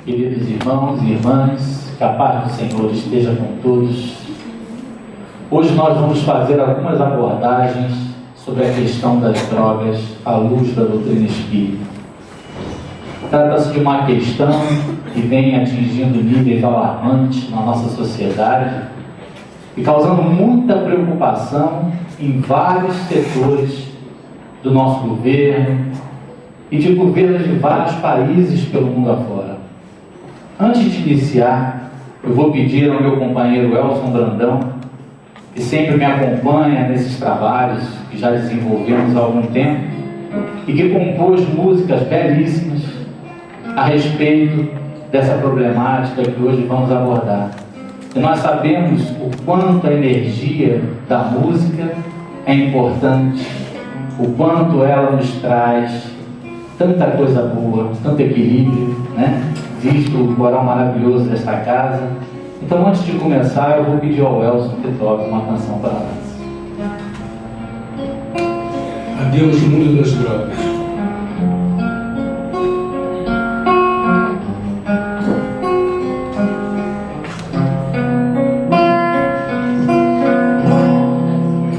Queridos irmãos e irmãs, que a paz do Senhor esteja com todos. Hoje nós vamos fazer algumas abordagens sobre a questão das drogas à luz da doutrina espírita. Trata-se de uma questão que vem atingindo níveis alarmantes na nossa sociedade e causando muita preocupação em vários setores do nosso governo e de governos de vários países pelo mundo afora. Antes de iniciar, eu vou pedir ao meu companheiro Elson Brandão, que sempre me acompanha nesses trabalhos que já desenvolvemos há algum tempo e que compôs músicas belíssimas a respeito dessa problemática que hoje vamos abordar. E nós sabemos o quanto a energia da música é importante, o quanto ela nos traz tanta coisa boa, tanto equilíbrio, né? Visto o coral maravilhoso desta casa. Então, antes de começar, eu vou pedir ao Elson que toque uma canção para nós. Adeus, mundo das drogas.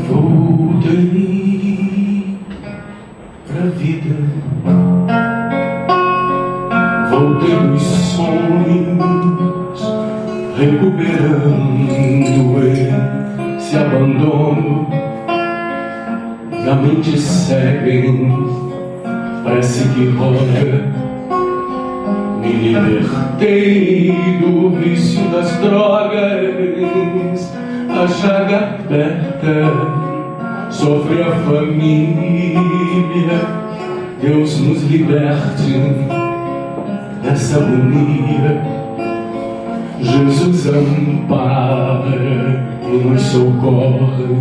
Voltei pra vida, voltei dos sonhos, recuperando esse abandono da mente cega, parece que roda. Me libertei do vício das drogas, a chaga aberta sofre a família. Deus nos liberte dessa agonia. Jesus ampara e nos socorre.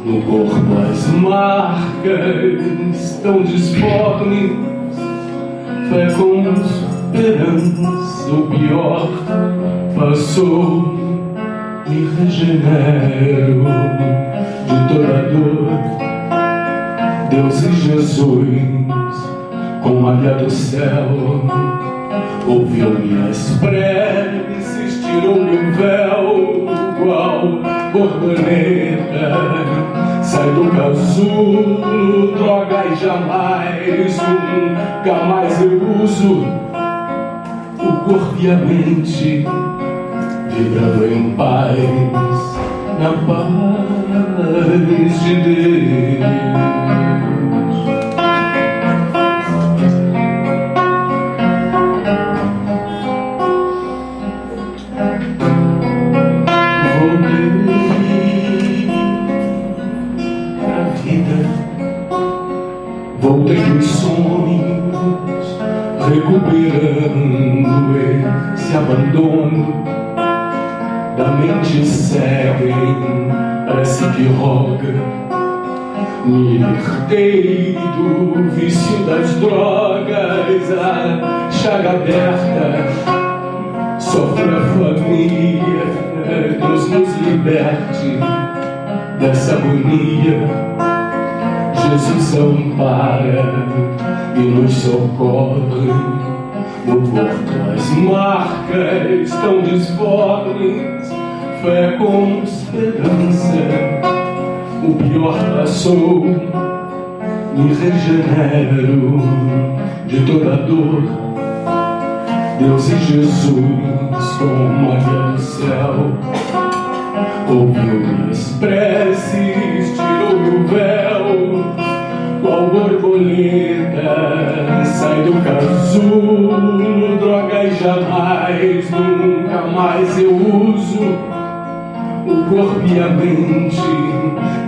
No corpo as marcas tão disformes, fé com esperança, o pior passou. Me regenero de toda dor. Deus e Jesus, com a guia do céu, ouviu minhas preces, tirou-me o véu, qual borboleta sai do casulo. Droga e jamais, nunca mais eu uso. O corpo e a mente vibrando em paz, na paz de Deus. Voltei dos sonhos, recuperando esse abandono da mente cega, parece que roga. Me libertei do vício das drogas, a chaga aberta sofre a família. Deus nos liberte dessa agonia. Jesus ampara e nos socorre. No corpo as marcas tão disformes, fé com esperança, o pior passou. Me regenero de toda dor. Deus e Jesus, como a guia do céu, ouviu minhas preces, tirou-me o véu, qual borboleta sai do casulo. Droga e jamais, nunca mais eu uso. O corpo e a mente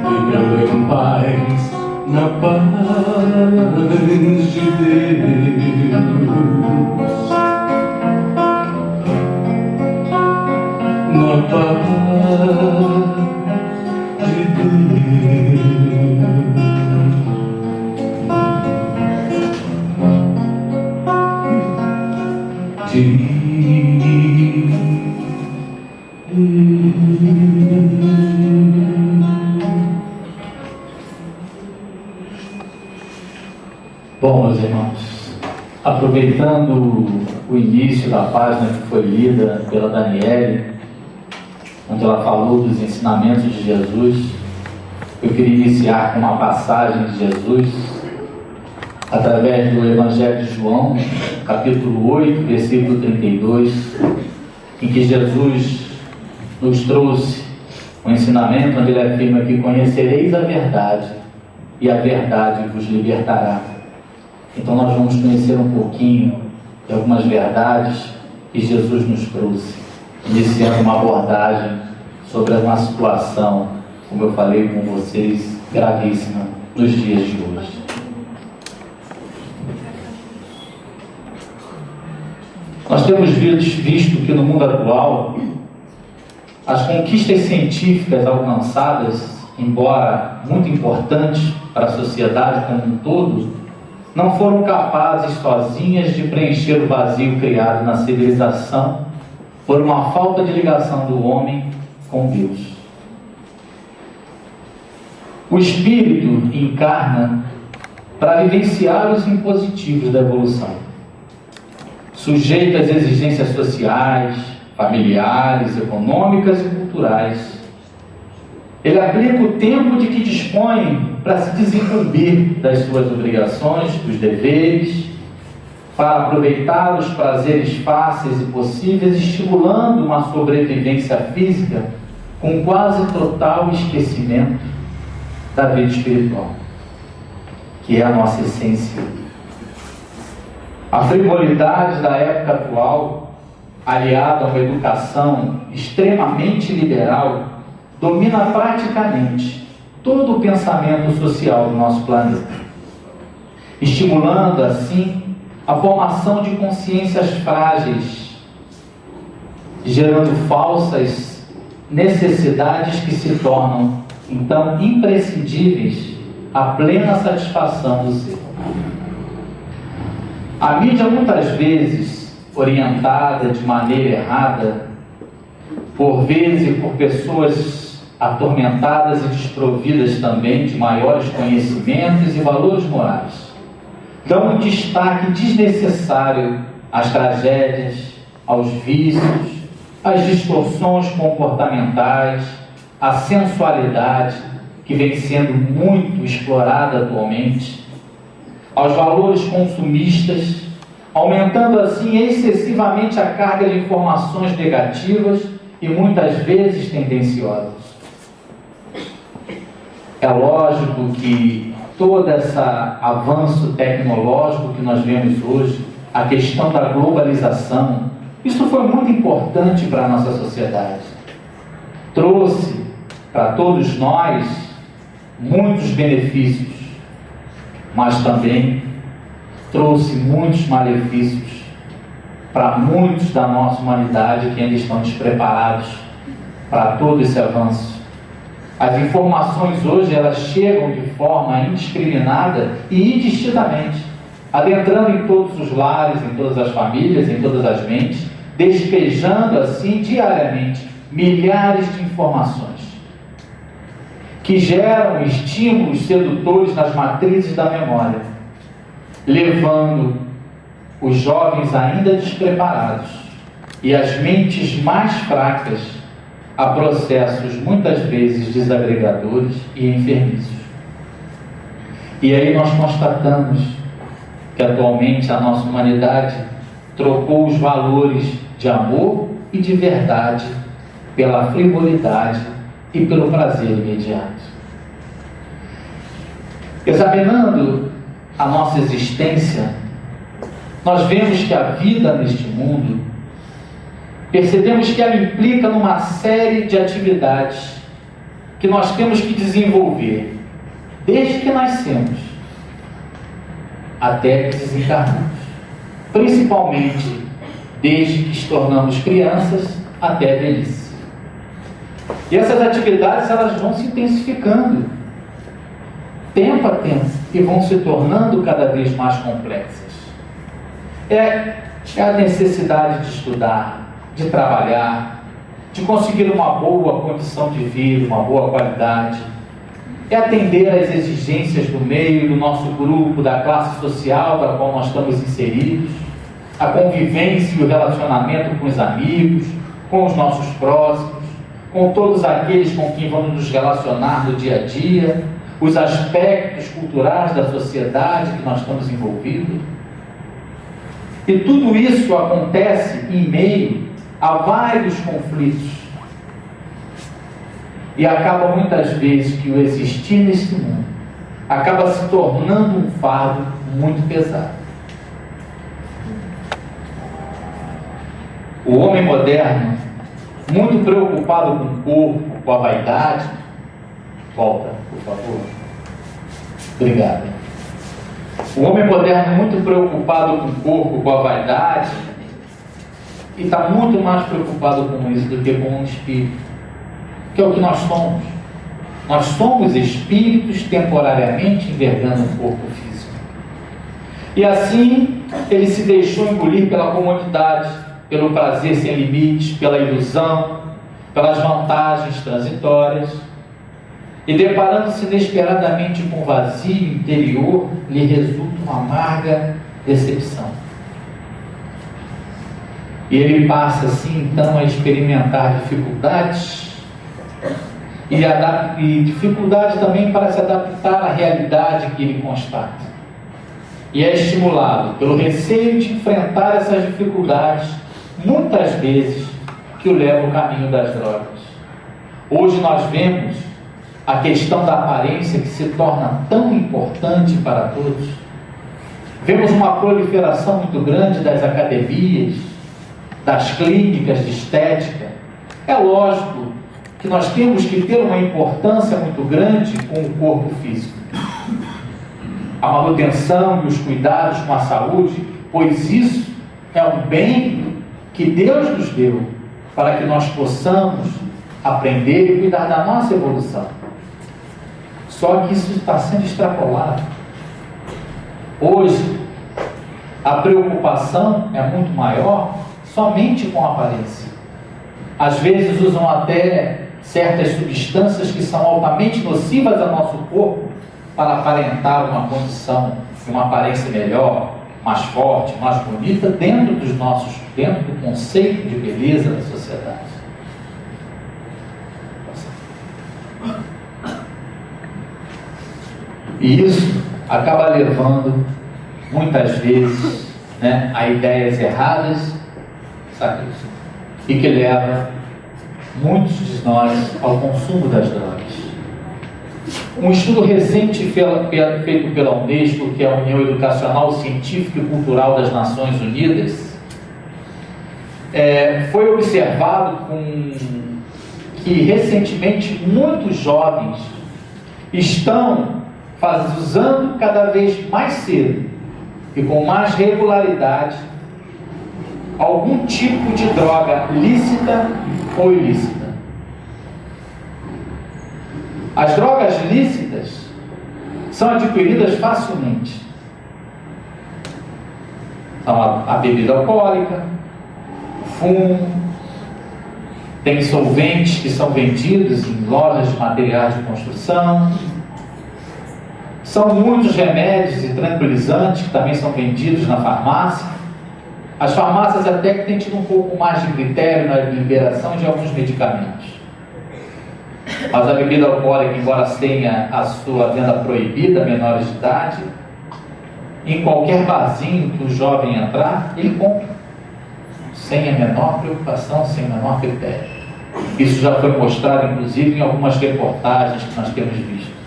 vibrando em paz, na paz de Deus. Na paz de Bom, meus irmãos, Aproveitando o início da página que foi lida pela Daniele, onde ela falou dos ensinamentos de Jesus, eu queria iniciar com uma passagem de Jesus, através do Evangelho de João, capítulo 8, versículo 32, em que Jesus nos trouxe um ensinamento onde ele afirma que conhecereis a verdade, e a verdade vos libertará. Então nós vamos conhecer um pouquinho de algumas verdades que Jesus nos trouxe, iniciando uma abordagem sobre uma situação, como eu falei com vocês, gravíssima nos dias de hoje. Nós temos visto que no mundo atual, as conquistas científicas alcançadas, embora muito importantes para a sociedade como um todo, não foram capazes sozinhas de preencher o vazio criado na civilização por uma falta de ligação do homem com Deus. O Espírito encarna para vivenciar os impositivos da evolução, sujeito às exigências sociais, familiares, econômicas e culturais. Ele aplica o tempo de que dispõe para se desincumbir das suas obrigações, dos deveres, para aproveitar os prazeres fáceis e possíveis, estimulando uma sobrevivência física com quase total esquecimento da vida espiritual, que é a nossa essência. A frivolidade da época atual, aliada a uma educação extremamente liberal, domina praticamente todo o pensamento social do nosso planeta, estimulando assim a formação de consciências frágeis, gerando falsas necessidades que se tornam então imprescindíveis à plena satisfação do ser. A mídia muitas vezes orientada de maneira errada, por vezes por pessoas atormentadas e desprovidas também de maiores conhecimentos e valores morais, dão um destaque desnecessário às tragédias, aos vícios, às distorções comportamentais, à sensualidade que vem sendo muito explorada atualmente, aos valores consumistas, aumentando assim excessivamente a carga de informações negativas e muitas vezes tendenciosas. É lógico que todo esse avanço tecnológico que nós vemos hoje, a questão da globalização, isso foi muito importante para a nossa sociedade. Trouxe para todos nós muitos benefícios, mas também trouxe muitos malefícios para muitos da nossa humanidade que ainda estão despreparados para todo esse avanço. As informações hoje, elas chegam de forma indiscriminada e indistintamente, adentrando em todos os lares, em todas as famílias, em todas as mentes, despejando assim diariamente milhares de informações que geram estímulos sedutores nas matrizes da memória, levando os jovens ainda despreparados e as mentes mais fracas a processos muitas vezes desagregadores e enfermizos. E aí nós constatamos que atualmente a nossa humanidade trocou os valores de amor e de verdade pela frivolidade e pelo prazer imediato. Examinando a nossa existência, nós vemos que a vida neste mundo, percebemos que ela implica numa série de atividades que nós temos que desenvolver desde que nascemos até que desencarnamos, principalmente desde que nos tornamos crianças até a velhice. E essas atividades, elas vão se intensificando tempo a tempo e vão se tornando cada vez mais complexas. É a necessidade de estudar, de trabalhar, de conseguir uma boa condição de vida, uma boa qualidade. é atender às exigências do meio, do nosso grupo, da classe social da qual nós estamos inseridos, a convivência e o relacionamento com os amigos, com os nossos próximos, com todos aqueles com quem vamos nos relacionar no dia a dia, os aspectos culturais da sociedade que nós estamos envolvidos. E tudo isso acontece em meio a vários conflitos. E acaba muitas vezes que o existir nesse mundo acaba se tornando um fardo muito pesado. O homem moderno, muito preocupado com o corpo, com a vaidade. Volta, por favor. Obrigado. O homem moderno, muito preocupado com o corpo, com a vaidade, e está muito mais preocupado com isso do que com o espírito, que é o que nós somos. Nós somos espíritos temporariamente envergando um corpo físico. E assim, ele se deixou engolir pela comodidade, pelo prazer sem limites, pela ilusão, pelas vantagens transitórias, e deparando-se inesperadamente com o vazio interior, lhe resulta uma amarga decepção. E ele passa assim então a experimentar dificuldades, e dificuldades também para se adaptar à realidade que ele constata. E é estimulado pelo receio de enfrentar essas dificuldades, muitas vezes, que o leva ao caminho das drogas. Hoje nós vemos a questão da aparência que se torna tão importante para todos. Vemos uma proliferação muito grande das academias, das clínicas de estética. É lógico que nós temos que ter uma importância muito grande com o corpo físico. A manutenção e os cuidados com a saúde, pois isso é um bem que Deus nos deu para que nós possamos aprender e cuidar da nossa evolução. Só que isso está sendo extrapolado. Hoje, a preocupação é muito maior somente com a aparência. Às vezes usam até certas substâncias que são altamente nocivas ao nosso corpo para aparentar uma condição, uma aparência melhor, mais forte, mais bonita, dentro do conceito de beleza da sociedade. E isso acaba levando, muitas vezes, a ideias erradas, sabe? E que leva muitos de nós ao consumo das drogas. Um estudo recente feito pela Unesco, que é a União Educacional, Científica e Cultural das Nações Unidas, foi observado que recentemente muitos jovens estão usando cada vez mais cedo e com mais regularidade algum tipo de droga lícita ou ilícita. As drogas lícitas são adquiridas facilmente. São a bebida alcoólica, o fumo, tem solventes que são vendidos em lojas de materiais de construção, são muitos remédios e tranquilizantes que também são vendidos na farmácia. As farmácias até que têm tido um pouco mais de critério na liberação de alguns medicamentos. Mas a bebida alcoólica, embora tenha a sua venda proibida a menores de idade, em qualquer barzinho que o jovem entrar, ele compra, sem a menor preocupação, sem o menor critério. Isso já foi mostrado, inclusive, em algumas reportagens que nós temos visto.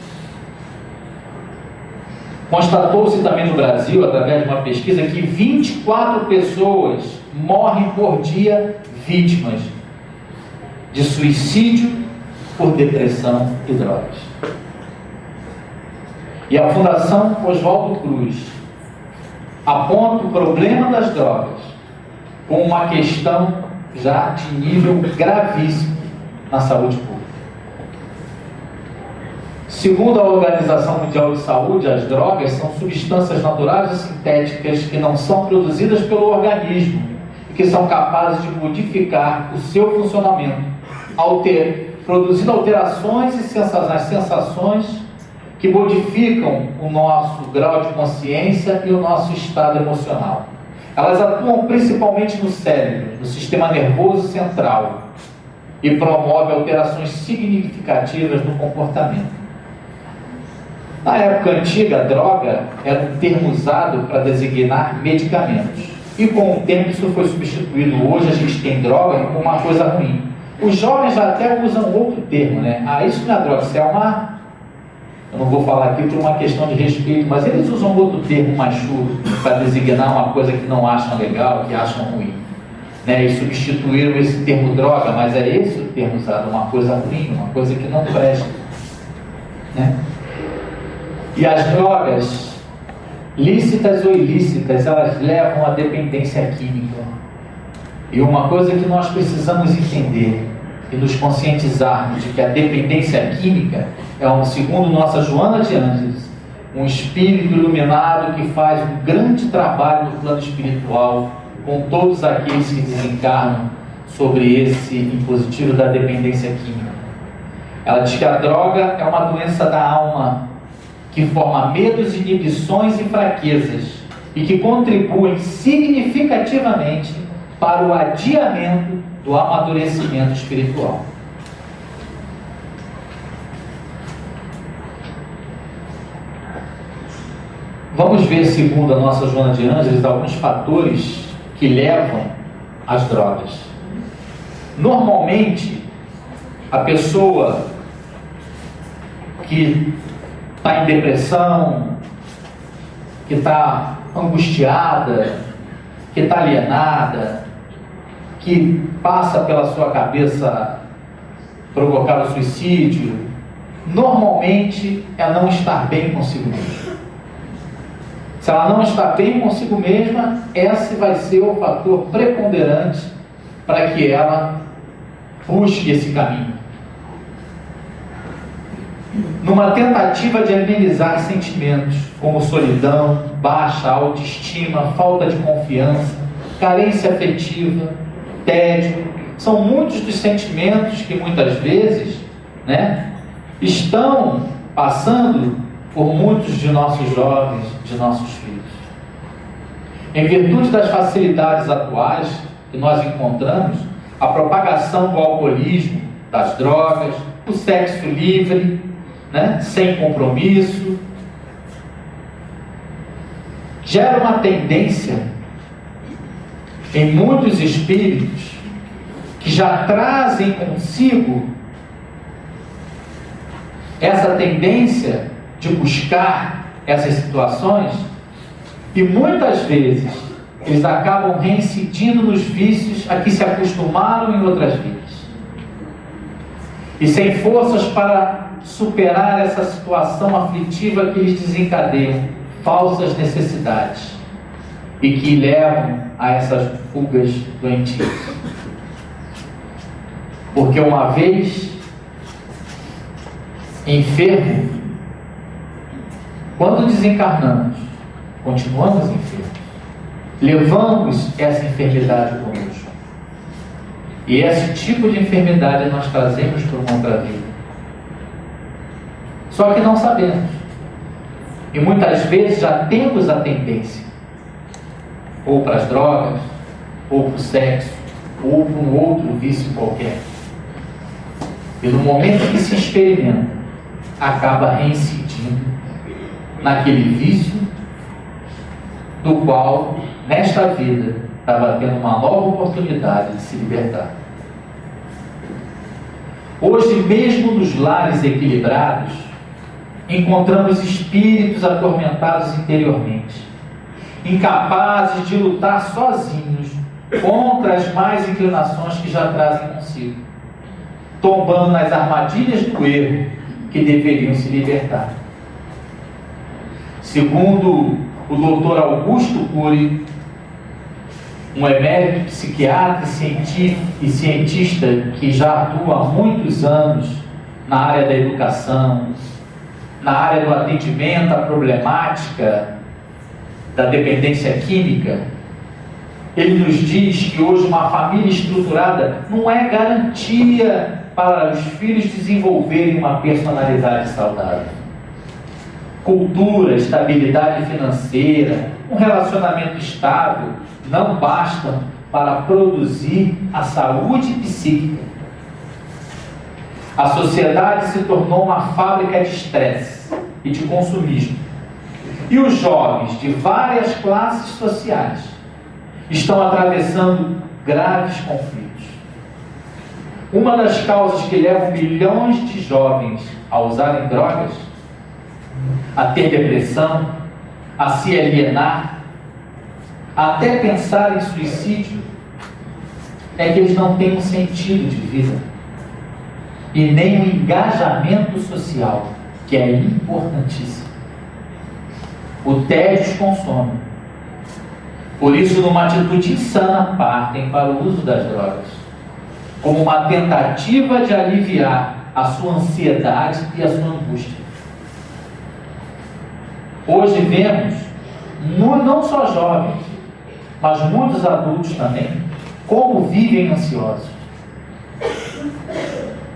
Constatou-se também no Brasil, através de uma pesquisa, que 24 pessoas morrem por dia vítimas de suicídio por depressão e drogas. E a Fundação Oswaldo Cruz aponta o problema das drogas como uma questão já de nível gravíssimo na saúde pública. Segundo a Organização Mundial de Saúde, as drogas são substâncias naturais e sintéticas que não são produzidas pelo organismo e que são capazes de modificar o seu funcionamento, produzindo alterações nas sensações que modificam o nosso grau de consciência e o nosso estado emocional. Elas atuam principalmente no cérebro, no sistema nervoso central, e promovem alterações significativas no comportamento. Na época antiga, a droga era um termo usado para designar medicamentos. E com o tempo isso foi substituído. Hoje a gente tem droga como uma coisa ruim. Os jovens já até usam outro termo, né? Isso não é droga, isso é uma... Eu não vou falar aqui por uma questão de respeito, mas eles usam outro termo mais chulo para designar uma coisa que não acham legal, que acham ruim. Né? E substituíram esse termo droga, mas é esse o termo usado, uma coisa ruim, uma coisa que não presta. Né? E as drogas, lícitas ou ilícitas, elas levam à dependência química. E uma coisa que nós precisamos entender e nos conscientizarmos de que a dependência química é, segundo nossa Joana de Ângeles, um espírito iluminado que faz um grande trabalho no plano espiritual com todos aqueles que desencarnam sobre esse impositivo da dependência química. Ela diz que a droga é uma doença da alma que forma medos, inibições e fraquezas e que contribuem significativamente para o adiamento do amadurecimento espiritual. Vamos ver, segundo a nossa Joana de Ângeles, alguns fatores que levam às drogas. Normalmente, a pessoa que está em depressão, que está angustiada, que está alienada, que passa pela sua cabeça provocar o suicídio, normalmente é não estar bem consigo mesma. Se ela não está bem consigo mesma, esse vai ser o fator preponderante para que ela busque esse caminho. Numa tentativa de amenizar sentimentos como solidão, baixa autoestima, falta de confiança, carência afetiva, tédio, são muitos dos sentimentos que muitas vezes, né, estão passando por muitos de nossos jovens, de nossos filhos. Em virtude das facilidades atuais que nós encontramos, a propagação do alcoolismo, das drogas, o sexo livre, né, sem compromisso, gera uma tendência em muitos espíritos que já trazem consigo essa tendência de buscar essas situações, e muitas vezes eles acabam reincidindo nos vícios a que se acostumaram em outras vidas, e sem forças para superar essa situação aflitiva que eles desencadeiam falsas necessidades e que levam a essas fugas doentias. Porque uma vez enfermo, quando desencarnamos, continuamos enfermos, levamos essa enfermidade conosco. E esse tipo de enfermidade nós trazemos para uma outra vida. Só que não sabemos. E muitas vezes já temos a tendência, ou para as drogas, ou para o sexo, ou para um outro vício qualquer. E no momento que se experimenta, acaba reincidindo naquele vício do qual, nesta vida, estava tendo uma nova oportunidade de se libertar. Hoje, mesmo nos lares equilibrados, encontramos espíritos atormentados interiormente, incapazes de lutar sozinhos contra as más inclinações que já trazem consigo, tombando nas armadilhas do erro que deveriam se libertar. Segundo o Dr. Augusto Cury, um emérito psiquiatra e cientista que já atua há muitos anos na área da educação, na área do atendimento à problemática da dependência química, ele nos diz que hoje uma família estruturada não é garantia para os filhos desenvolverem uma personalidade saudável. cultura, estabilidade financeira, um relacionamento estável não bastam para produzir a saúde psíquica. A sociedade se tornou uma fábrica de estresse e de consumismo. E os jovens de várias classes sociais estão atravessando graves conflitos. Uma das causas que levam milhões de jovens a usarem drogas, a ter depressão, a se alienar, até pensar em suicídio, é que eles não têm um sentido de vida e nem um engajamento social, que é importantíssimo. O tédio os consome. Por isso, numa atitude insana, partem para o uso das drogas, como uma tentativa de aliviar a sua ansiedade e a sua angústia. Hoje vemos, não só jovens, mas muitos adultos também, como vivem ansiosos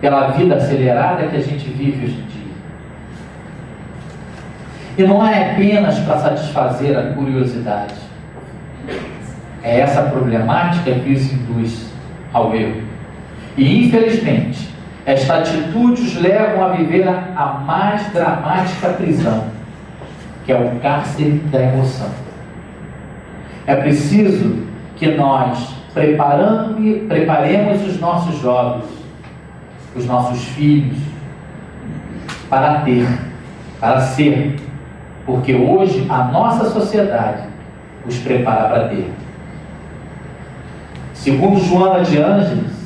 pela vida acelerada que a gente vive hoje em dia. E não é apenas para satisfazer a curiosidade. É essa problemática que os induz ao erro. E, infelizmente, esta atitude os levam a viver a mais dramática prisão, que é o cárcere da emoção. É preciso que nós preparemos os nossos jovens, os nossos filhos, para ter, para ser, porque hoje a nossa sociedade os prepara para ter. Segundo Joana de Ângeles,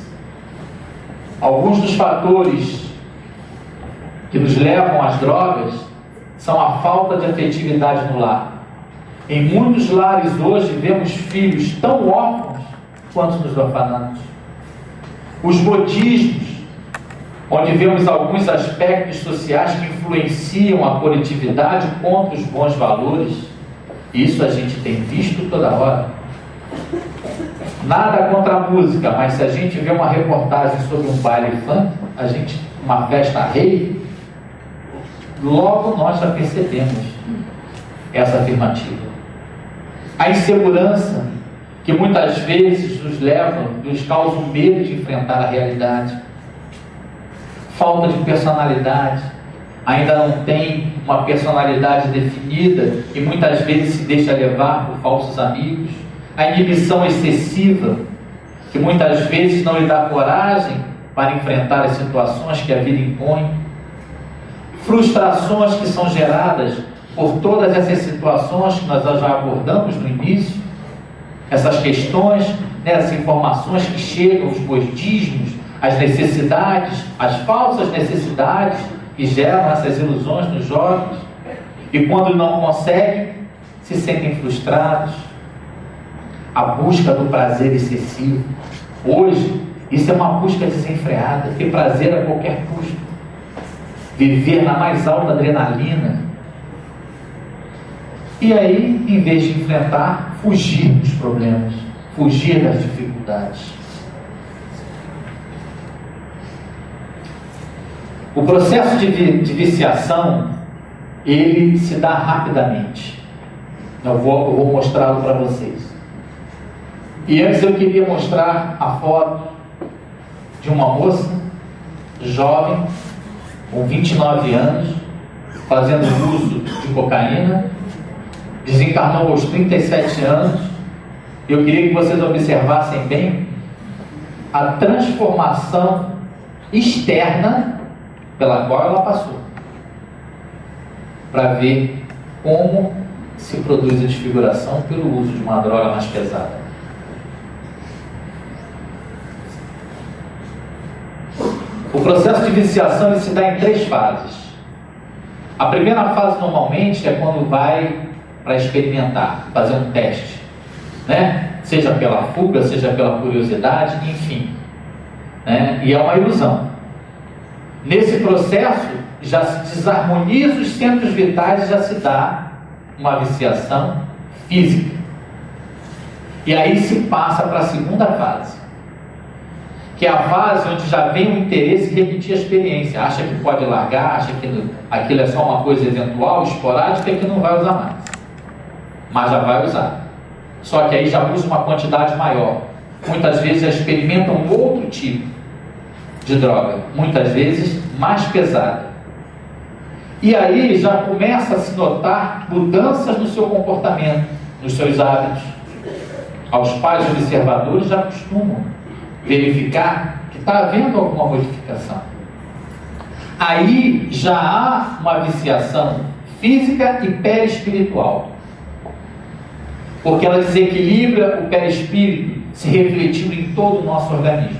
alguns dos fatores que nos levam às drogas são a falta de afetividade no lar. Em muitos lares hoje vemos filhos tão órfãos quanto nos orfanatos. Os modismos, onde vemos alguns aspectos sociais que influenciam a coletividade contra os bons valores. Isso a gente tem visto toda hora. Nada contra a música, mas se a gente vê uma reportagem sobre um baile funk, uma festa rave, logo nós já percebemos essa afirmativa. A insegurança, que muitas vezes nos causa o medo de enfrentar a realidade. Falta de personalidade, ainda não tem uma personalidade definida e muitas vezes se deixa levar por falsos amigos. A inibição excessiva, que muitas vezes não lhe dá coragem para enfrentar as situações que a vida impõe. Frustrações que são geradas por todas essas situações que nós já abordamos no início, essas questões, as informações que chegam, os modismos, as necessidades, as falsas necessidades que geram essas ilusões nos jovens, e quando não conseguem, se sentem frustrados. A busca do prazer excessivo. Hoje, isso é uma busca desenfreada, ter prazer a qualquer custo. Viver na mais alta adrenalina. E aí, em vez de enfrentar, fugir dos problemas, fugir das dificuldades. O processo de viciação, ele se dá rapidamente. Eu vou mostrá-lo para vocês. E antes eu queria mostrar a foto de uma moça jovem, com 29 anos, fazendo uso de cocaína, desencarnou aos 37 anos. Eu queria que vocês observassem bem a transformação externa pela qual ela passou, para ver como se produz a desfiguração pelo uso de uma droga mais pesada. O processo de viciação ele se dá em 3 fases. A primeira fase normalmente é quando vai para experimentar, fazer um teste, né? Seja pela fuga, seja pela curiosidade, enfim, né? E é uma ilusão. Nesse processo já se desarmoniza os centros vitais e já se dá uma viciação física. E aí se passa para a segunda fase, que é a fase onde já vem o interesse em repetir a experiência, acha que pode largar, acha que aquilo é só uma coisa eventual, esporádica, e que não vai usar mais, mas já vai usar, só que aí já usa uma quantidade maior, muitas vezes já experimenta um outro tipo de droga, muitas vezes mais pesada, e aí já começa a se notar mudanças no seu comportamento, nos seus hábitos. Aos pais observadores já costumam verificar que está havendo alguma modificação. Aí já há uma viciação física e perispiritual, porque ela desequilibra o perispírito, se refletindo em todo o nosso organismo.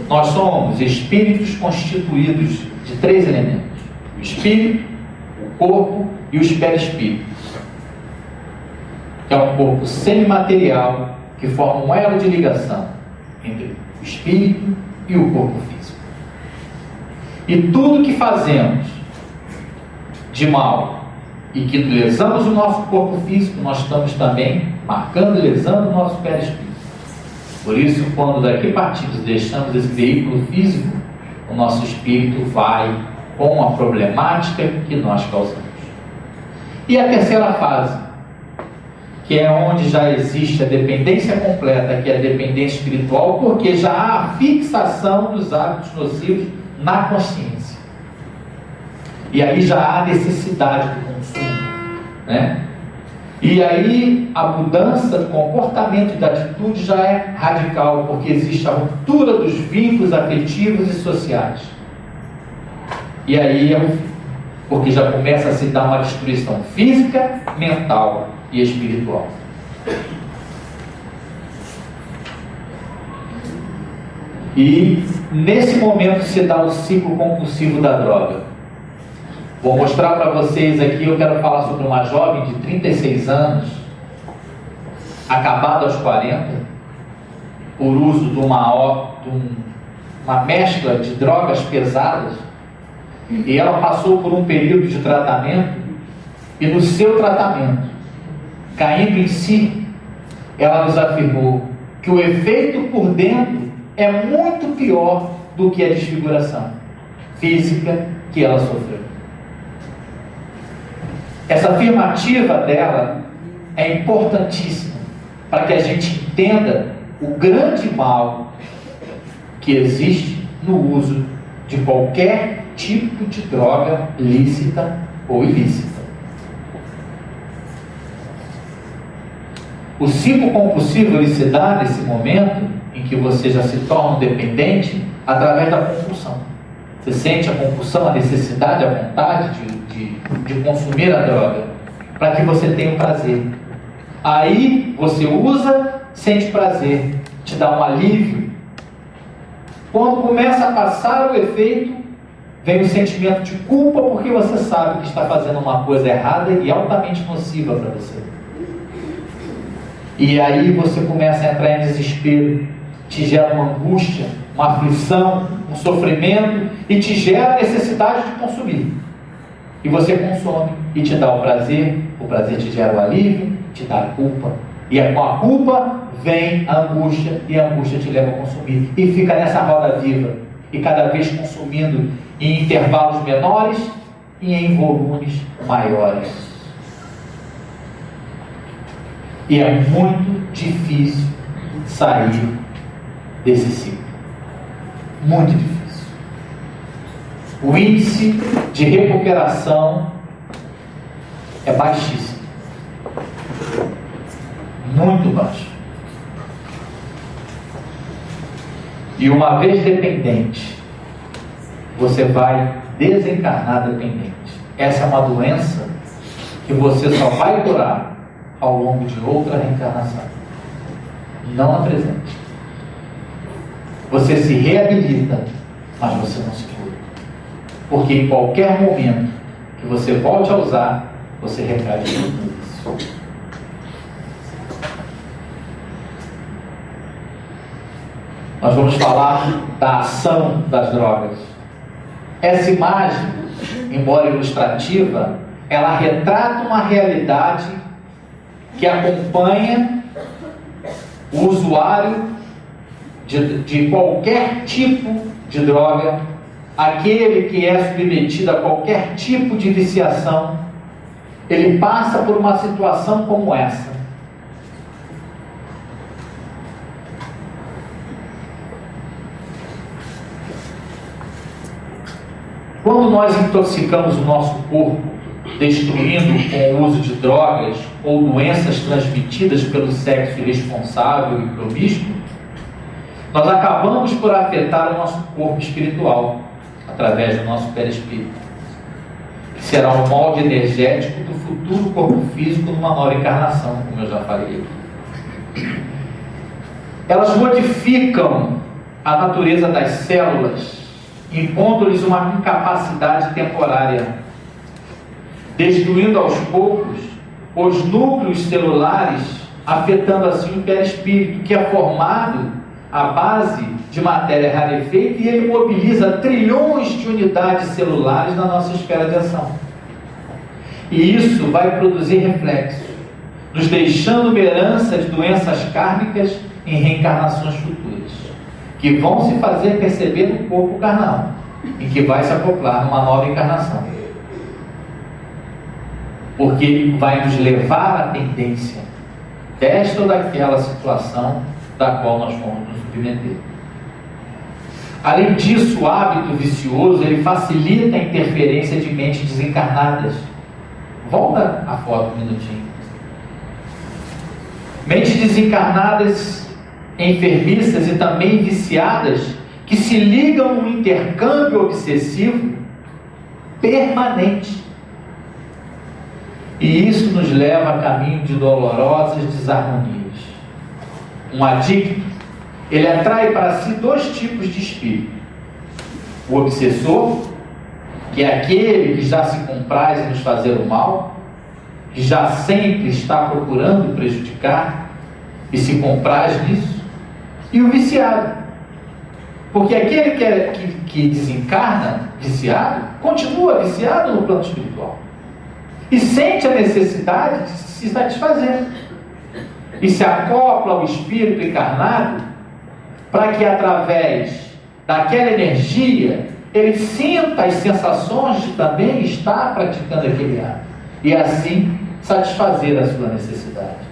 Nós somos espíritos constituídos de 3 elementos: o espírito, o corpo e os perispíritos, que é um corpo semimaterial que forma um elo de ligação entre o espírito e o corpo físico. E tudo que fazemos de mal e que lesamos o nosso corpo físico, nós estamos também marcando e lesando o nosso perispírito. Por isso, quando daqui partimos e deixamos esse veículo físico, o nosso espírito vai com a problemática que nós causamos. E a terceira fase, que é onde já existe a dependência completa, que é a dependência espiritual, porque já há a fixação dos hábitos nocivos na consciência. E aí já há necessidade do consumo, né? E aí a mudança do comportamento e da atitude já é radical, porque existe a ruptura dos vínculos afetivos e sociais. E aí é o fim, porque já começa a se dar uma destruição física, mental e espiritual. E nesse momento se dá o ciclo compulsivo da droga. Vou mostrar para vocês aqui, eu quero falar sobre uma jovem de 36 anos, acabada aos 40, por uso de uma mescla de drogas pesadas, e ela passou por um período de tratamento, e no seu tratamento, caindo em si, ela nos afirmou que o efeito por dentro é muito pior do que a desfiguração física que ela sofreu. Essa afirmativa dela é importantíssima para que a gente entenda o grande mal que existe no uso de qualquer tipo de droga lícita ou ilícita. O ciclo compulsivo ele se dá nesse momento em que você já se torna dependente através da compulsão. Você sente a compulsão, a necessidade, a vontade de consumir a droga, para que você tenha o prazer. Aí você usa, sente prazer, te dá um alívio. Quando começa a passar o efeito, vem o sentimento de culpa, porque você sabe que está fazendo uma coisa errada e altamente nociva para você. E aí você começa a entrar em desespero, te gera uma angústia, uma aflição, um sofrimento, e te gera a necessidade de consumir. E você consome e te dá o prazer te gera o alívio, te dá a culpa. E com a culpa vem a angústia, e a angústia te leva a consumir. E fica nessa roda viva, e cada vez consumindo em intervalos menores e em volumes maiores. E é muito difícil sair desse ciclo. Muito difícil. O índice de recuperação é baixíssimo. Muito baixo. E uma vez dependente, você vai desencarnar dependente. Essa é uma doença que você só vai curar ao longo de outra reencarnação, não a presente. Você se reabilita, mas você não se cura, porque em qualquer momento que você volte a usar, você recai de tudo isso. Nós vamos falar da ação das drogas. Essa imagem, embora ilustrativa, ela retrata uma realidade que acompanha o usuário de qualquer tipo de droga, aquele que é submetido a qualquer tipo de viciação, ele passa por uma situação como essa. Quando nós intoxicamos o nosso corpo, destruindo com o uso de drogas ou doenças transmitidas pelo sexo irresponsável e promíscuo, nós acabamos por afetar o nosso corpo espiritual, através do nosso perispírito, que será um molde energético do futuro corpo físico numa nova encarnação, como eu já falei aqui. Elas modificam a natureza das células, impondo-lhes uma incapacidade temporária, destruindo aos poucos os núcleos celulares, afetando assim o perispírito, que é formado à base de matéria rarefeita, e ele mobiliza trilhões de unidades celulares na nossa esfera de ação. E isso vai produzir reflexos, nos deixando uma herança de doenças kármicas em reencarnações futuras, que vão se fazer perceber no corpo carnal, e que vai se acoplar numa nova encarnação. Porque vai nos levar à tendência desta ou daquela situação da qual nós fomos nos submeter. Além disso, o hábito vicioso, ele facilita a interferência de mentes desencarnadas. Volta a foto um minutinho. Mentes desencarnadas, enfermiças e também viciadas, que se ligam num intercâmbio obsessivo permanente. E isso nos leva a caminho de dolorosas desarmonias. Um adicto, ele atrai para si dois tipos de espírito: o obsessor, que é aquele que já se compraz em nos fazer o mal, que já sempre está procurando prejudicar e se compraz nisso, e o viciado, porque aquele que desencarna viciado, continua viciado no plano espiritual e sente a necessidade de se satisfazer e se acopla ao espírito encarnado para que, através daquela energia, ele sinta as sensações de também estar praticando aquele ato e assim satisfazer a sua necessidade.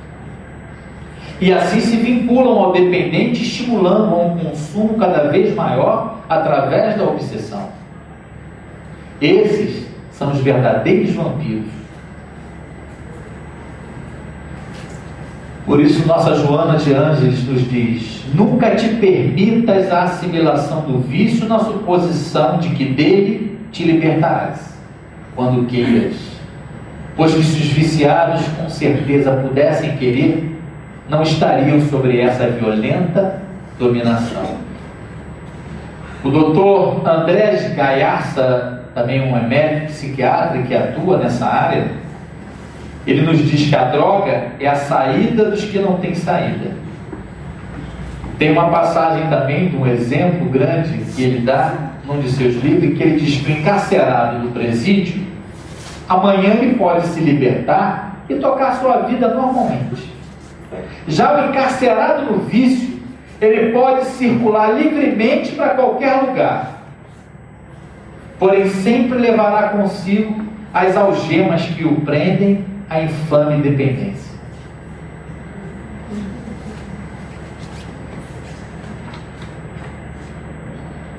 E assim se vinculam ao dependente, estimulando a um consumo cada vez maior através da obsessão. Esses são os verdadeiros vampiros. Por isso, nossa Joana de Ângeles nos diz: nunca te permitas a assimilação do vício na suposição de que dele te libertarás, quando queiras. Pois que se os viciados com certeza pudessem querer, não estariam sobre essa violenta dominação. O doutor Andrés Gaiarsa, também um emérito psiquiatra que atua nessa área, ele nos diz que a droga é a saída dos que não têm saída. Tem uma passagem também de um exemplo grande que ele dá num de seus livros, que ele diz que o encarcerado do presídio, amanhã ele pode se libertar e tocar sua vida normalmente. Já o encarcerado no vício, ele pode circular livremente para qualquer lugar, porém sempre levará consigo as algemas que o prendem à infame dependência.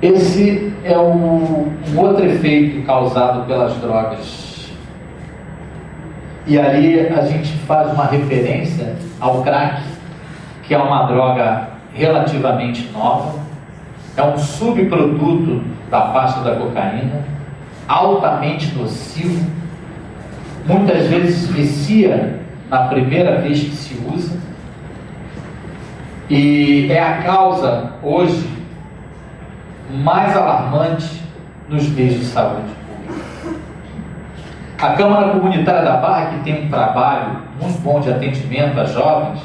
Esse é um outro efeito causado pelas drogas. E ali a gente faz uma referência ao crack, que é uma droga relativamente nova, é um subproduto da pasta da cocaína, altamente nocivo, muitas vezes vicia na primeira vez que se usa, e é a causa hoje mais alarmante nos meios de saúde pública. A Câmara Comunitária da Barra, que tem um trabalho muito bom de atendimento a jovens,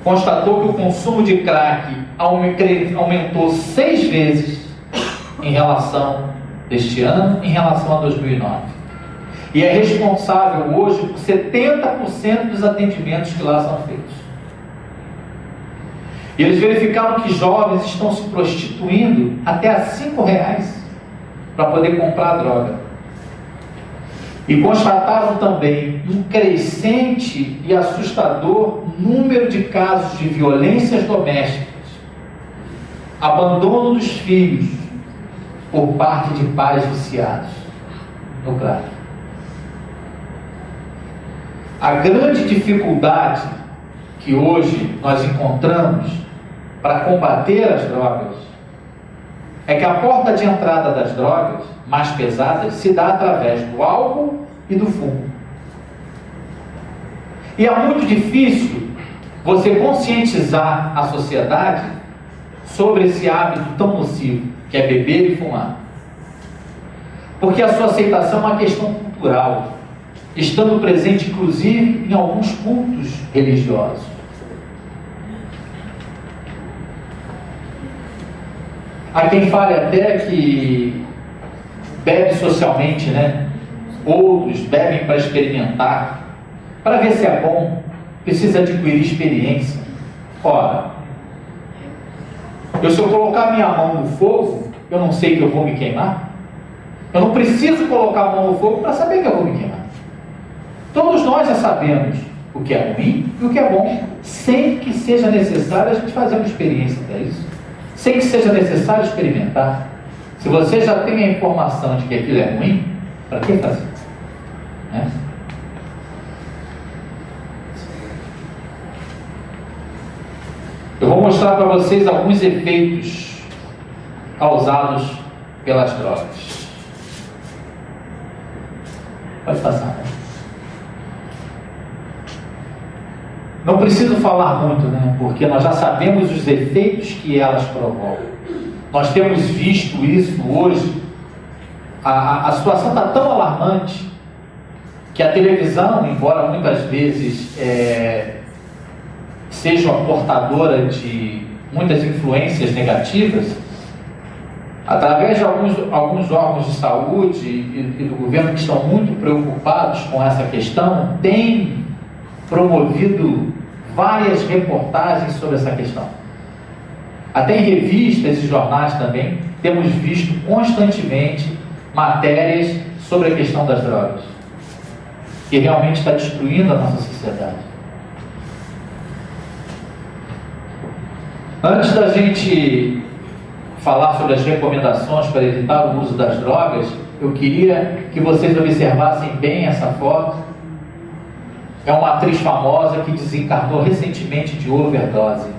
constatou que o consumo de crack aumentou 6 vezes em relação deste ano, em relação a 2009. E é responsável hoje por 70% dos atendimentos que lá são feitos. E eles verificaram que jovens estão se prostituindo até a R$5 para poder comprar a droga. E constataram também um crescente e assustador número de casos de violências domésticas, abandono dos filhos por parte de pais viciados no crack. A grande dificuldade que hoje nós encontramos para combater as drogas é que a porta de entrada das drogas mais pesadas se dá através do álcool e do fumo. E é muito difícil você conscientizar a sociedade sobre esse hábito tão nocivo, que é beber e fumar. Porque a sua aceitação é uma questão cultural, estando presente inclusive em alguns cultos religiosos. Há quem fale até que bebe socialmente, né? Outros bebem para experimentar, para ver se é bom, precisa adquirir experiência. Ora, se eu colocar minha mão no fogo, eu não sei que eu vou me queimar? Eu não preciso colocar a mão no fogo para saber que eu vou me queimar. Todos nós já sabemos o que é ruim e o que é bom, sem que seja necessário a gente fazer uma experiência para isso. Sem que seja necessário experimentar. Se você já tem a informação de que aquilo é ruim, para que fazer? Né? Eu vou mostrar para vocês alguns efeitos causados pelas drogas. Pode passar, né? Não preciso falar muito, né? Porque nós já sabemos os efeitos que elas provocam. Nós temos visto isso hoje. A situação está tão alarmante que a televisão, embora muitas vezes seja uma portadora de muitas influências negativas, através de alguns órgãos de saúde e do governo que estão muito preocupados com essa questão, tem promovido várias reportagens sobre essa questão. Até em revistas e jornais também temos visto constantemente matérias sobre a questão das drogas, que realmente está destruindo a nossa sociedade. Antes da gente falar sobre as recomendações para evitar o uso das drogas, eu queria que vocês observassem bem essa foto. É uma atriz famosa que desencarnou recentemente de overdose.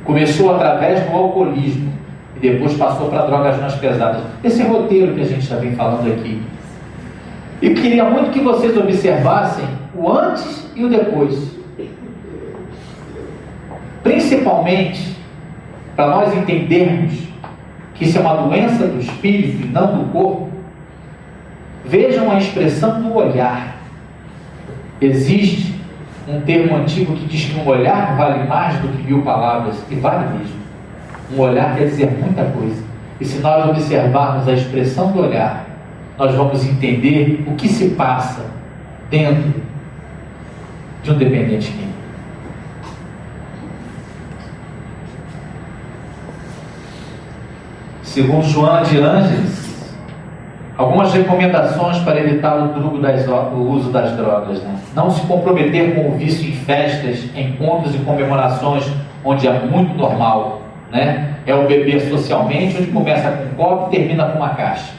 Começou através do alcoolismo e depois passou para drogas mais pesadas. Esse roteiro que a gente já vem falando aqui. E queria muito que vocês observassem o antes e o depois. Principalmente para nós entendermos que isso é uma doença do espírito e não do corpo. Vejam a expressão do olhar. Existe um termo antigo que diz que um olhar vale mais do que 1000 palavras, e vale mesmo. Um olhar quer dizer muita coisa. E se nós observarmos a expressão do olhar, nós vamos entender o que se passa dentro de um dependente químico. Segundo Joana de Ângeles, algumas recomendações para evitar o uso das drogas, né? Não se comprometer com o vício em festas, encontros e comemorações, onde é muito normal, né? É o beber socialmente, onde começa com um copo e termina com uma caixa.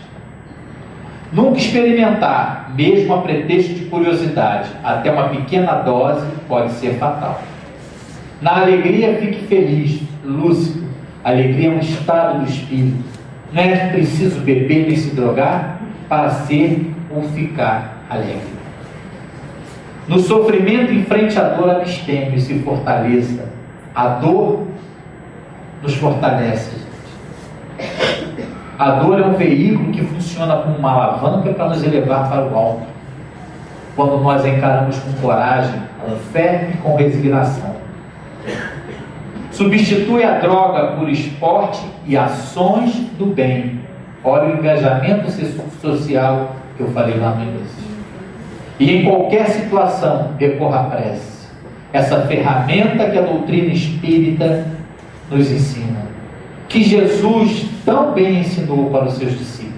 Nunca experimentar, mesmo a pretexto de curiosidade, até uma pequena dose pode ser fatal. Na alegria, fique feliz, lúcido. Alegria é um estado do espírito. Não é preciso beber nem se drogar para ser ou ficar alegre. No sofrimento, enfrente a dor, abstêmio e se fortaleça. A dor nos fortalece. A dor é um veículo que funciona como uma alavanca para nos elevar para o alto. Quando nós encaramos com coragem, com fé e com resignação. Substitui a droga por esporte e ações do bem. Olha o engajamento social que eu falei lá no início. E em qualquer situação, recorra à prece. essa ferramenta que a doutrina espírita nos ensina, que Jesus tão bem ensinou para os seus discípulos.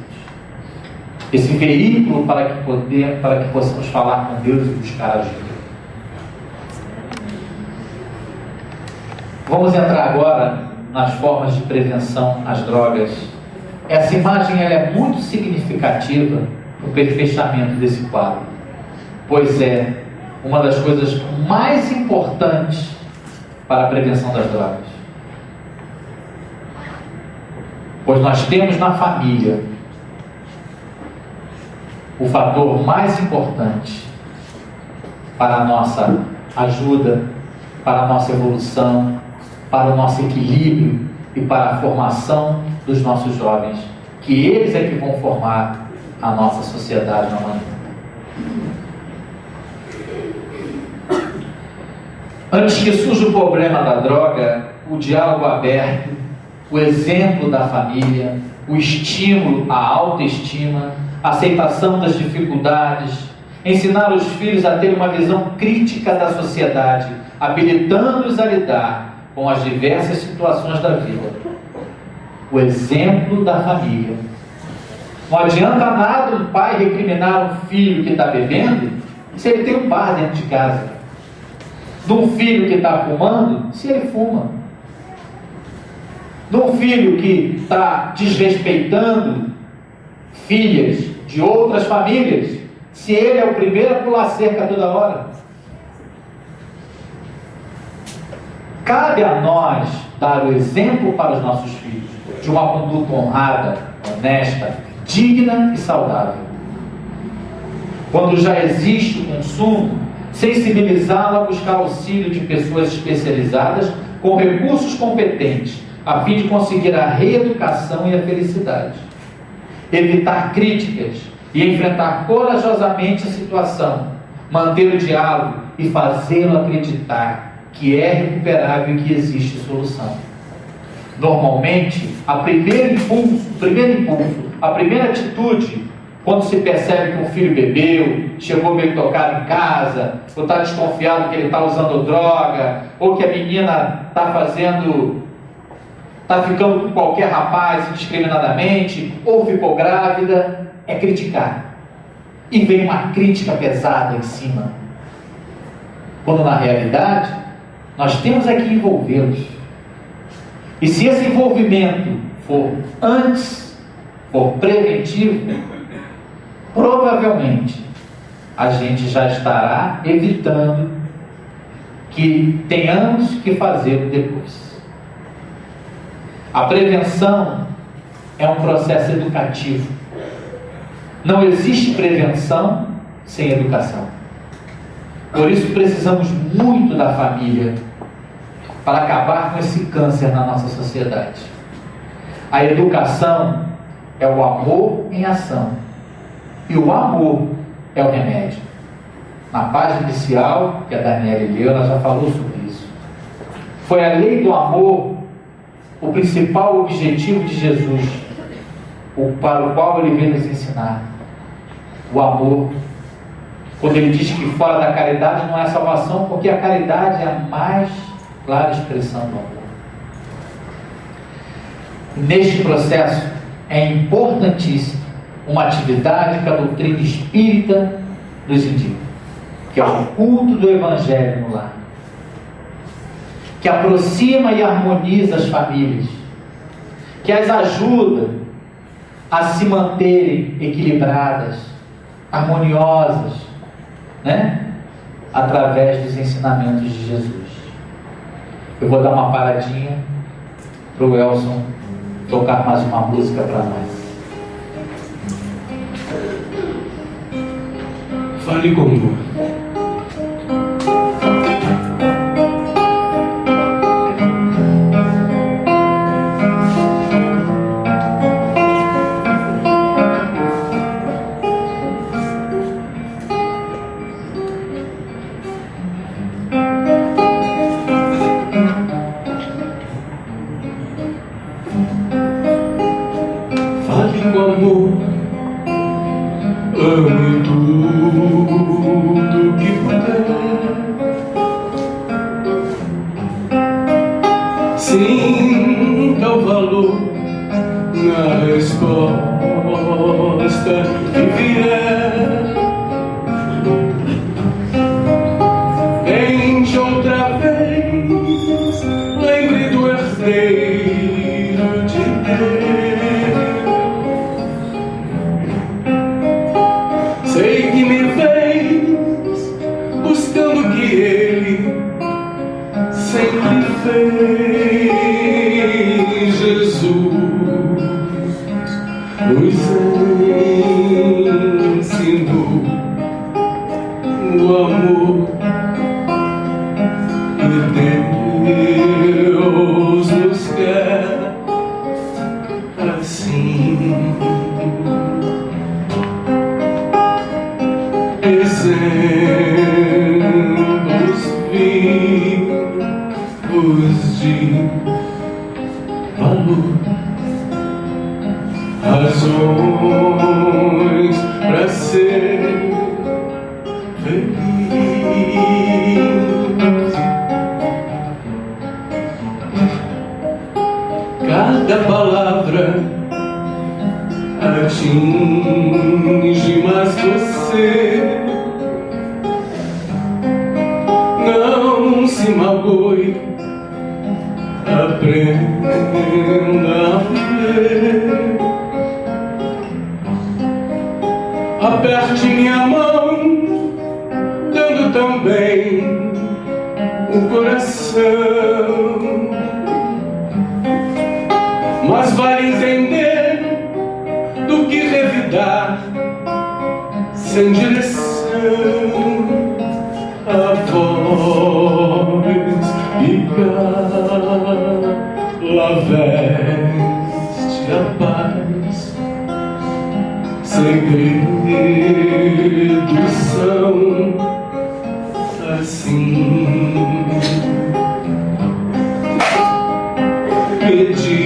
Esse veículo para que possamos falar com Deus e buscar ajuda. Vamos entrar agora nas formas de prevenção às drogas. Essa imagem ela é muito significativa no fechamento desse quadro, pois é uma das coisas mais importantes para a prevenção das drogas. Pois nós temos na família o fator mais importante para a nossa ajuda, para a nossa evolução, para o nosso equilíbrio e para a formação dos nossos jovens, que eles é que vão formar a nossa sociedade na manhã. Antes que surja o problema da droga, o diálogo aberto, o exemplo da família, o estímulo à autoestima, a aceitação das dificuldades, ensinar os filhos a ter uma visão crítica da sociedade, habilitando-os a lidar com as diversas situações da vida. O exemplo da família. Não adianta nada um pai recriminar um filho que está bebendo se ele tem um bar dentro de casa. De um filho que está fumando, se ele fuma. De um filho que está desrespeitando filhas de outras famílias, se ele é o primeiro a pular cerca toda hora. Cabe a nós dar o exemplo para os nossos filhos de uma conduta honrada, honesta, digna e saudável. Quando já existe o consumo, sensibilizá-lo a buscar auxílio de pessoas especializadas com recursos competentes, a fim de conseguir a reeducação e a felicidade. Evitar críticas e enfrentar corajosamente a situação, manter o diálogo e fazê-lo acreditar que é recuperável e que existe solução. Normalmente, a primeira atitude, quando se percebe que um filho bebeu, chegou meio tocado em casa, ou está desconfiado que ele está usando droga, ou que a menina está ficando com qualquer rapaz indiscriminadamente, ou ficou grávida, é criticar. E vem uma crítica pesada em cima. Quando na realidade, nós temos é que envolvê-los. E se esse envolvimento for preventivo, provavelmente a gente já estará evitando que tenhamos que fazer depois. A prevenção é um processo educativo. Não existe prevenção sem educação. Por isso precisamos muito da família para acabar com esse câncer na nossa sociedade. A educação é o amor em ação. E o amor é o remédio. Na página inicial, que a Daniela leu, ela já falou sobre isso. Foi a lei do amor o principal objetivo de Jesus, para o qual ele veio nos ensinar. O amor. Quando ele diz que fora da caridade não há salvação, porque a caridade é a mais clara expressão do amor. Neste processo é importantíssimo uma atividade que a doutrina espírita nos indica, que é o culto do Evangelho no lar, que aproxima e harmoniza as famílias, que as ajuda a se manterem equilibradas, harmoniosas, através dos ensinamentos de Jesus. Eu vou dar uma paradinha para o Elson tocar mais uma música para nós. Fale comigo. Fale com amor. Ame tudo Sinta o valor na resposta que vier. Tente outra vez, lembre do herdeiro de Deus. Sei que me fez buscando o que ele sempre fez. Jesus nos ensinou o amor que Deus nos quer assim. Exemplos vivos de valor, razões para ser feliz. Cada palavra atinge mais você. Não se magoe, aprenda a viver. Aperte minha mão, dando também o coração. Mas vale entender do que revidar sem direção. A voz e cala veste a paz. Segredos são assim. Medite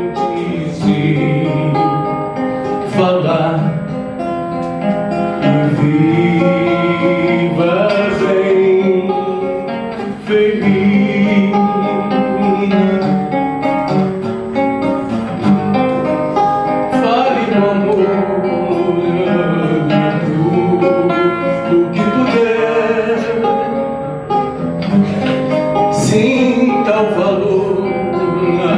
antes de falar e viva bem feliz. Fale com amor do que puder. Sinta o valor na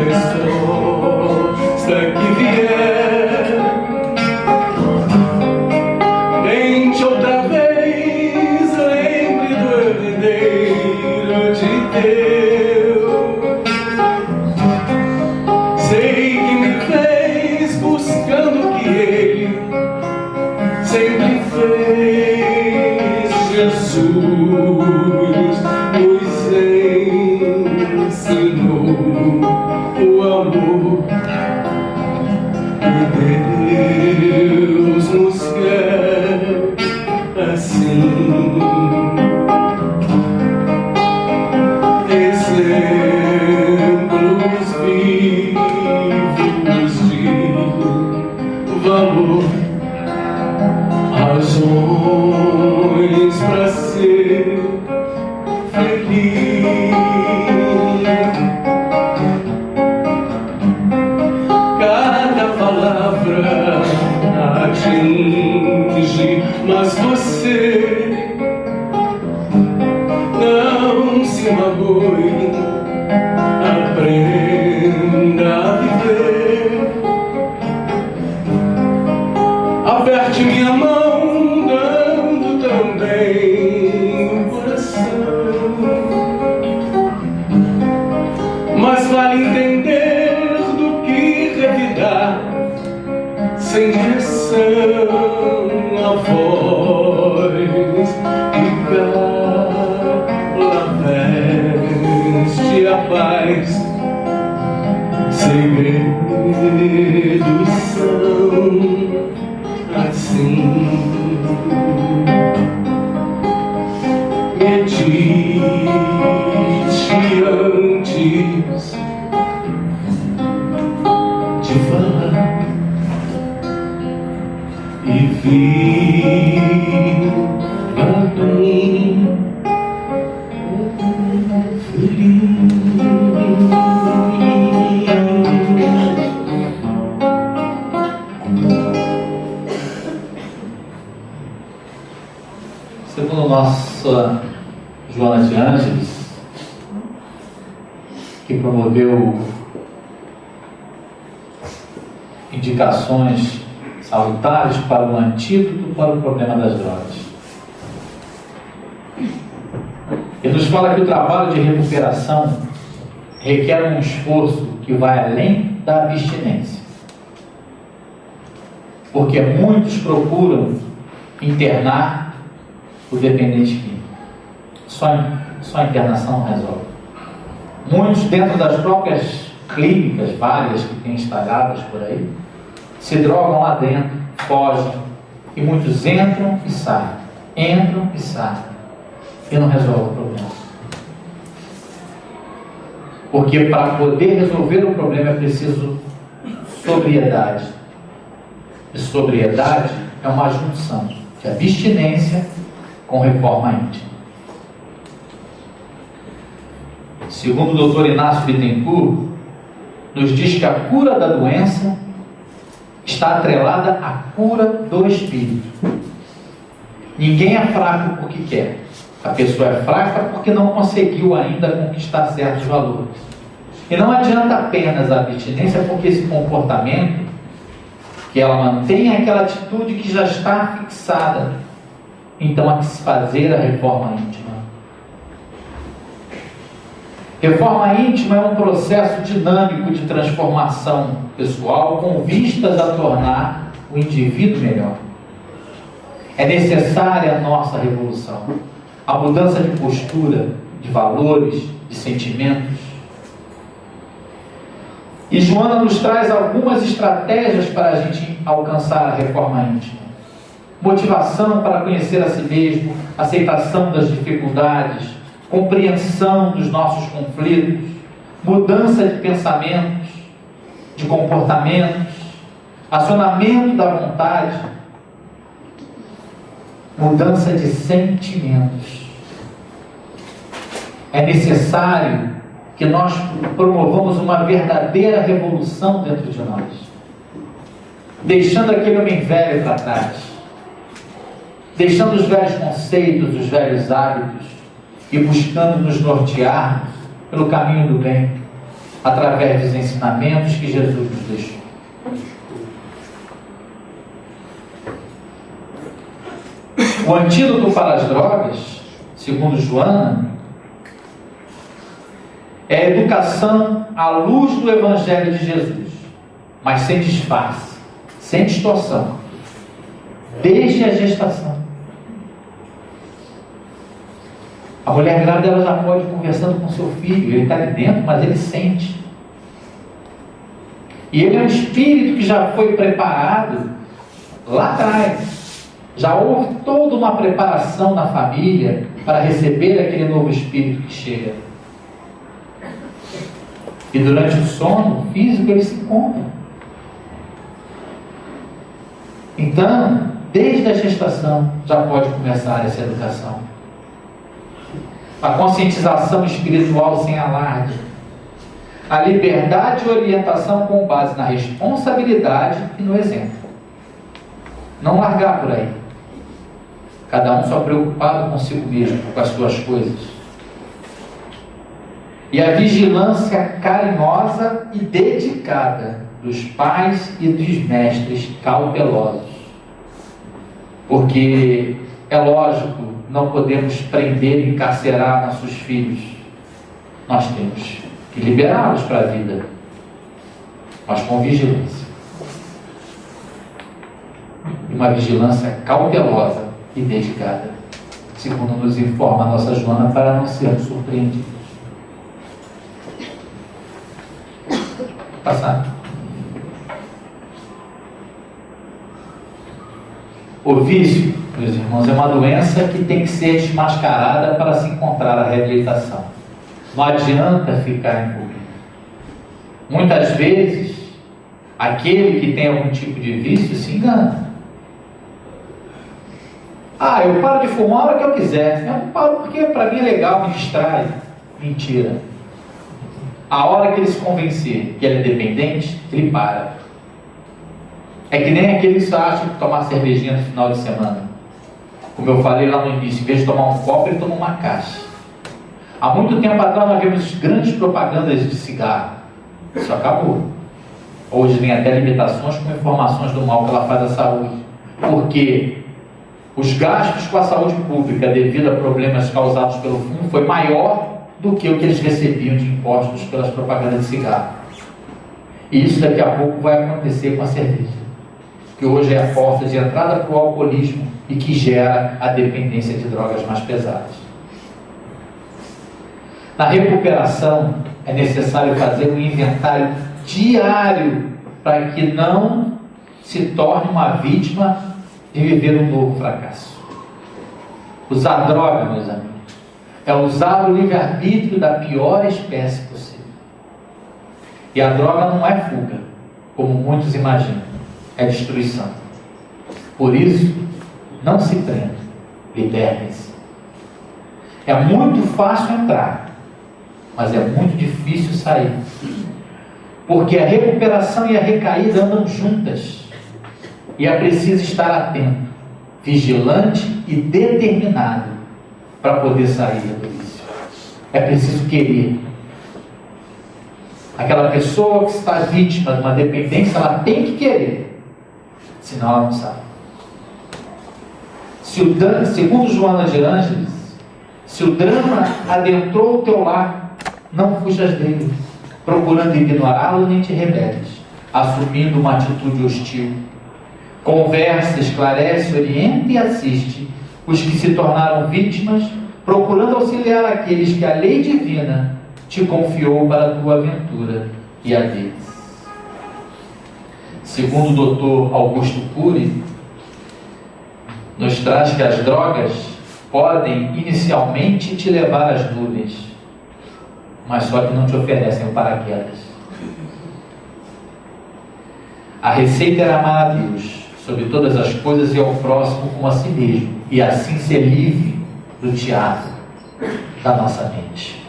resposta que vier. Tente outra vez, lembre do herdeiro de Deus. Sei que me fez buscando o que ele sempre fez. Jesus nos ensinou o amor que Deus nos quer assim. Exemplos vivos de valor, razões para ser feliz. Cada palavra atinge, mas você não se magoe, aprenda a viver. Aperte minha mão, dando também o coração. Mas vale entender do que revidar sem direção. A voz que cala veste a paz. Segredos são assim. Medite antes de falar e viva bem Segundo nossa Joana de Ângeles, que promoveu indicações salutares para o antídoto para o problema das drogas. Ele nos fala que o trabalho de recuperação requer um esforço que vai além da abstinência. Porque muitos procuram internar o dependente químico. Só a internação não resolve. Muitos, dentro das próprias clínicas, várias que tem instaladas por aí, se drogam lá dentro, fogem, e muitos entram e saem, e não resolve o problema. Porque para poder resolver o problema é preciso sobriedade. E sobriedade é uma junção de abstinência com reforma íntima. Segundo o Dr. Inácio Bittencourt, nos diz que a cura da doença está atrelada à cura do espírito. Ninguém é fraco porque quer. A pessoa é fraca porque não conseguiu ainda conquistar certos valores. E não adianta apenas a abstinência, porque esse comportamento que ela mantém é aquela atitude que já está fixada. Então há que se fazer a reforma íntima. Reforma íntima é um processo dinâmico de transformação pessoal com vistas a tornar o indivíduo melhor. É necessária a nossa revolução, a mudança de postura, de valores, de sentimentos. E Joana nos traz algumas estratégias para a gente alcançar a reforma íntima. Motivação para conhecer a si mesmo, aceitação das dificuldades, compreensão dos nossos conflitos, mudança de pensamentos, de comportamentos, acionamento da vontade, mudança de sentimentos. É necessário que nós promovamos uma verdadeira revolução dentro de nós, deixando aquele homem velho para trás, deixando os velhos conceitos, os velhos hábitos, e buscando nos nortear pelo caminho do bem, através dos ensinamentos que Jesus nos deixou. O antídoto para as drogas, segundo Joana, é a educação à luz do Evangelho de Jesus, mas sem disfarce, sem distorção, desde a gestação. A mulher grávida ela já pode ir conversando com seu filho, ele está ali dentro, mas ele sente. E ele é um espírito que já foi preparado lá atrás. Já houve toda uma preparação na família para receber aquele novo espírito que chega. E durante o sono físico ele se encontra. Então, desde a gestação já pode começar essa educação. A conscientização espiritual sem alarde, a liberdade e orientação com base na responsabilidade e no exemplo. Não largar por aí, cada um só preocupado consigo mesmo, com as suas coisas. E a vigilância carinhosa e dedicada dos pais e dos mestres cautelosos, porque é lógico, não podemos prender e encarcerar nossos filhos. Nós temos que liberá-los para a vida, mas com vigilância. Uma vigilância cautelosa e dedicada, segundo nos informa a nossa Joana, para não sermos surpreendidos. Passar. O vício, meus irmãos, é uma doença que tem que ser desmascarada para se encontrar a reabilitação. Não adianta ficar envolvido. Muitas vezes, aquele que tem algum tipo de vício se engana. Eu paro de fumar a hora que eu quiser. Eu não paro porque para mim é legal, me distrai. Mentira. A hora que ele se convencer que ele é dependente, ele para. É que nem aquele que só acha que tomar cervejinha no final de semana. Como eu falei lá no início, em vez de tomar um copo, ele toma uma caixa. Há muito tempo atrás nós vimos grandes propagandas de cigarro. Isso acabou. Hoje tem até limitações com informações do mal que ela faz à saúde. Porque os gastos com a saúde pública devido a problemas causados pelo fumo foi maior do que o que eles recebiam de impostos pelas propagandas de cigarro. E isso daqui a pouco vai acontecer com a cerveja, que hoje é a porta de entrada para o alcoolismo e que gera a dependência de drogas mais pesadas. Na recuperação é necessário fazer um inventário diário para que não se torne uma vítima de viver um novo fracasso. Usar droga, meus amigos, é usar o livre-arbítrio da pior espécie possível. E a droga não é fuga, como muitos imaginam, é destruição. Por isso, não se prendam, libertem-se. É muito fácil entrar, mas é muito difícil sair. Porque a recuperação e a recaída andam juntas. E é preciso estar atento, vigilante e determinado para poder sair do vício. É preciso querer. Aquela pessoa que está vítima de uma dependência, ela tem que querer, senão ela não sai. Segundo Joana de Ângeles, se o drama adentrou o teu lar, não fujas dele, procurando ignorá-lo, nem te rebeles, assumindo uma atitude hostil. Conversa, esclarece, orienta e assiste os que se tornaram vítimas, procurando auxiliar aqueles que a lei divina te confiou para a tua aventura e a deles. Segundo o Dr. Augusto Cury, nos traz que as drogas podem inicialmente te levar às nuvens, mas só que não te oferecem o paraquedas. A receita era amar a Deus sobre todas as coisas e ao próximo como a si mesmo, e assim ser livre do teatro da nossa mente.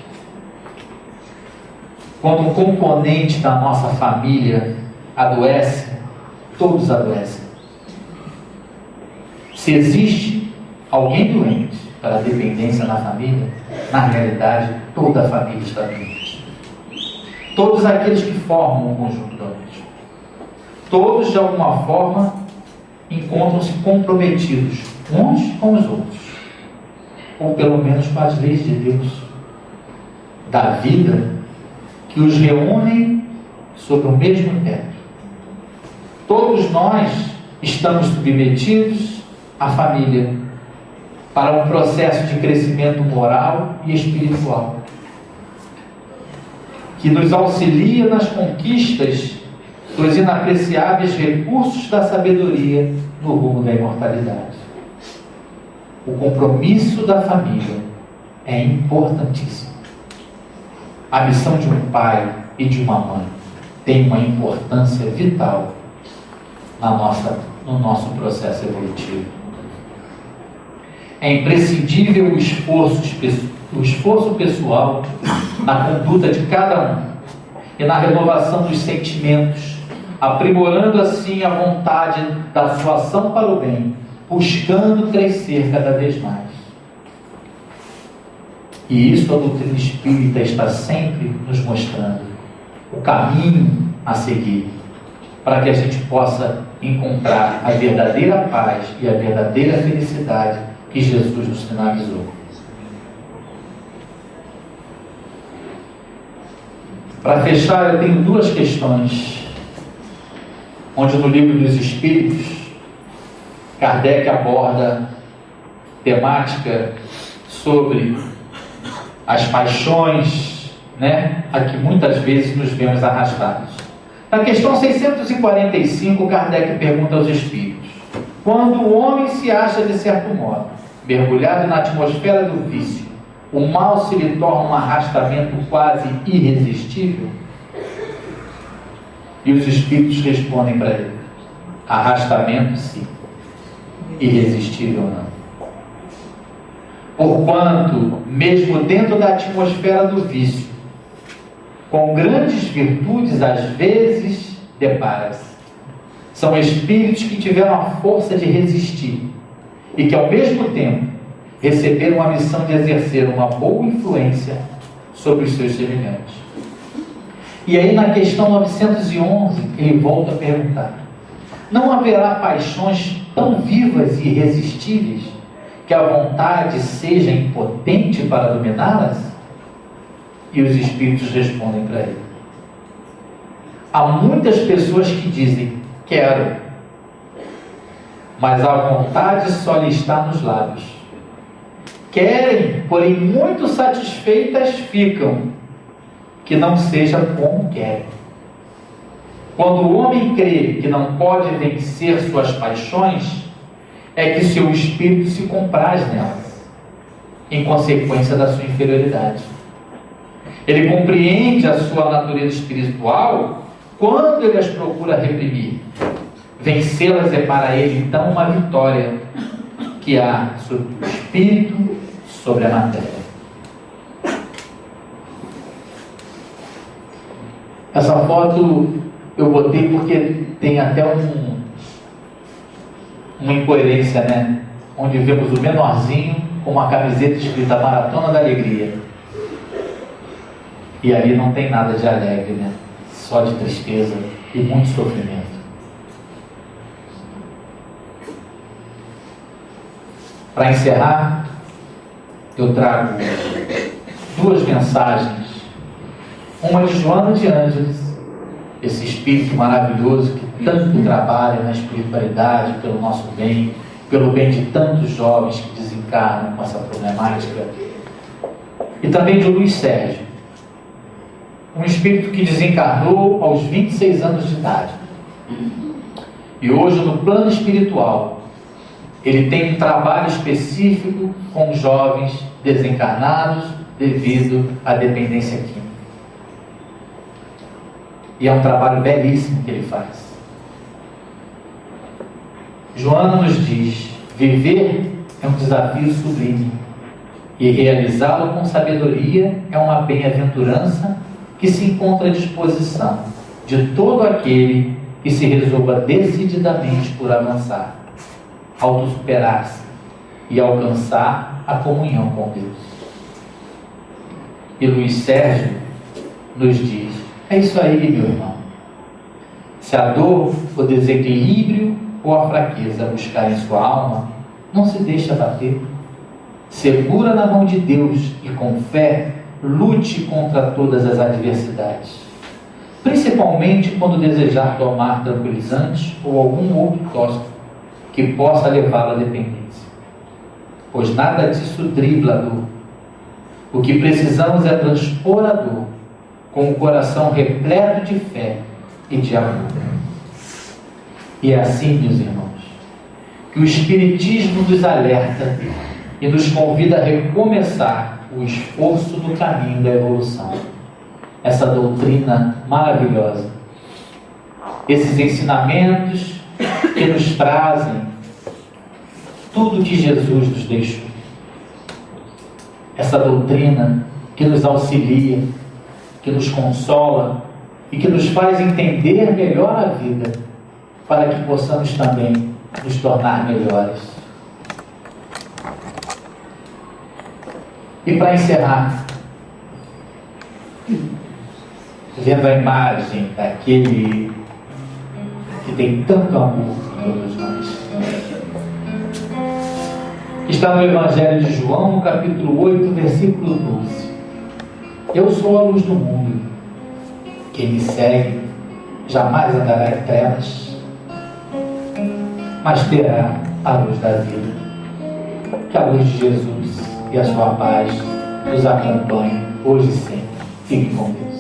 Quando um componente da nossa família adoece, todos adoecem. Se existe alguém doente para a dependência na família, na realidade, toda a família está doente. Todos aqueles que formam um conjunto doméstico. Todos, de alguma forma, encontram-se comprometidos uns com os outros, ou pelo menos com as leis de Deus, da vida, que os reúnem sob o mesmo teto. Todos nós estamos submetidos à família para um processo de crescimento moral e espiritual, que nos auxilia nas conquistas dos inapreciáveis recursos da sabedoria no rumo da imortalidade. O compromisso da família é importantíssimo. A missão de um pai e de uma mãe tem uma importância vital no nosso processo evolutivo. É imprescindível o esforço pessoal na conduta de cada um e na renovação dos sentimentos, aprimorando assim a vontade da sua ação para o bem, buscando crescer cada vez mais. E isso a doutrina espírita está sempre nos mostrando, o caminho a seguir, para que a gente possa encontrar a verdadeira paz e a verdadeira felicidade que Jesus nos sinalizou. Para fechar, eu tenho duas questões, onde no Livro dos Espíritos, Kardec aborda temática sobre as paixões, a que muitas vezes nos vemos arrastados. Na questão 645, Kardec pergunta aos Espíritos: quando o homem se acha, de certo modo, mergulhado na atmosfera do vício, o mal se lhe torna um arrastamento quase irresistível? E os Espíritos respondem para ele: arrastamento sim, irresistível não. Porquanto, mesmo dentro da atmosfera do vício, com grandes virtudes às vezes depara-se. São espíritos que tiveram a força de resistir e que ao mesmo tempo receberam a missão de exercer uma boa influência sobre os seus semelhantes. E aí na questão 911 ele volta a perguntar: não haverá paixões tão vivas e irresistíveis que a vontade seja impotente para dominá-las? E os espíritos respondem para ele: há muitas pessoas que dizem quero, mas a vontade só lhe está nos lábios. Querem, porém muito satisfeitas ficam, que não seja como querem. Quando o homem crê que não pode vencer suas paixões, é que seu espírito se compraz nelas, em consequência da sua inferioridade. Ele compreende a sua natureza espiritual quando ele as procura reprimir. Vencê-las é para ele então uma vitória que há sobre o espírito, sobre a matéria. Essa foto eu botei porque tem até uma incoerência, né? Onde vemos o menorzinho com uma camiseta escrita Maratona da Alegria. E ali não tem nada de alegre, né? Só de tristeza e muito sofrimento. Para encerrar, eu trago duas mensagens. Uma de Joana de Ângeles, esse espírito maravilhoso que tanto trabalha na espiritualidade, pelo nosso bem, pelo bem de tantos jovens que desencarnam com essa problemática. E também de Luiz Sérgio, um espírito que desencarnou aos 26 anos de idade. E hoje, no plano espiritual, ele tem um trabalho específico com jovens desencarnados devido à dependência química. E é um trabalho belíssimo que ele faz. Joana nos diz: viver é um desafio sublime, e realizá-lo com sabedoria é uma bem-aventurança que se encontra à disposição de todo aquele que se resolva decididamente por avançar, autossuperar-se e alcançar a comunhão com Deus. E Luiz Sérgio nos diz: é isso aí, meu irmão. Se a dor, o desequilíbrio ou a fraqueza buscarem sua alma, não se deixa bater. Segura na mão de Deus e com fé lute contra todas as adversidades, principalmente quando desejar tomar tranquilizantes ou algum outro tóxico que possa levá-lo à dependência, pois nada disso dribla a dor. O que precisamos é transpor a dor com o coração repleto de fé e de amor. E é assim, meus irmãos, que o Espiritismo nos alerta e nos convida a recomeçar o esforço no caminho da evolução. Essa doutrina maravilhosa, esses ensinamentos que nos trazem tudo que Jesus nos deixou, essa doutrina que nos auxilia, que nos consola e que nos faz entender melhor a vida, para que possamos também nos tornar melhores. E para encerrar, vendo a imagem daquele que tem tanto amor por todos nós, está no Evangelho de João, no capítulo 8, versículo 12. Eu sou a luz do mundo. Quem me segue jamais andará em trevas, mas terá a luz da vida. Que a luz de Jesus e a sua paz nos acompanhem hoje e sempre. Fique com Deus.